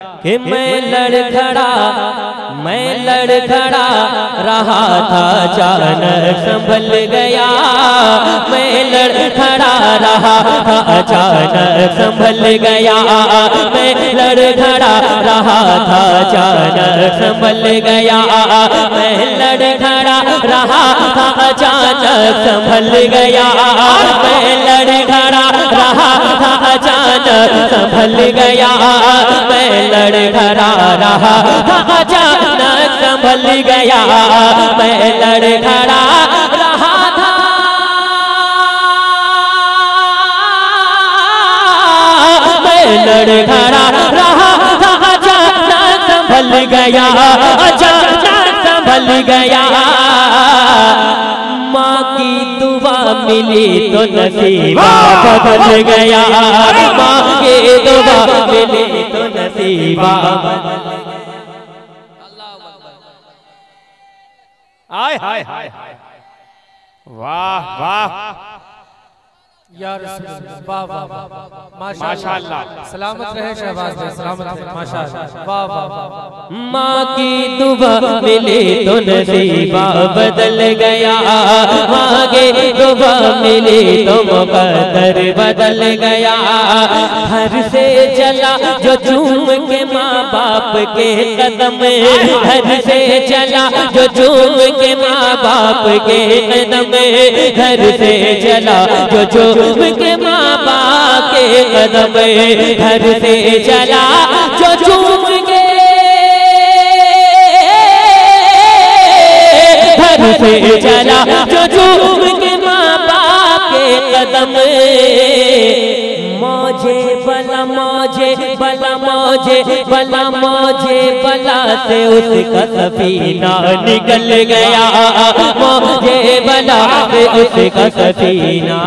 कि मैं लड़खड़ा रहा था अचानक संभल गया। मैं लड़खड़ा रहा था अचानक संभल गया। मैं लड़खड़ा रहा था अचानक संभल गया। मैं लड़खड़ा रहा था अचानक संभल गया। मैं लड़खड़ा रहा था अचानक संभल गया। मैं लड़खड़ा रहा था अचानक संभल गया। मैं लड़खड़ा रहा था मैं लड़खड़ा रहा था अचानक संभल गया। अचानक संभल गया। माँ की दुआ मिली तो नसीबा बदल गया। माँ की दुआ मिली तो नसीबा बदल गया। हाय हाय हाय वाह वाह यार वाह वाह माशाअल्लाह। सलामत रहे शहबाज भाई, सलामत रहे माशाअल्लाह। वाह वाह। माँ की दुआ मिली तो नसीबा बदल गया। माँ की दुआ मिली तो मुकद्दर बदल गया। घर से चला जो झूम के माँ बाप के कदम, घर से चला जो झूम के माँ बाप के कदम, घर से चला जो झूम के माँ बाप के कदम, घर से चला जो झूम के, घर से चला जो झूम के माँ बाप के कदम। मौजे बला मौजे बला मौजे बला मौजे बला से उसका सफीना निकल गया। मौजे बला से उसका सफीना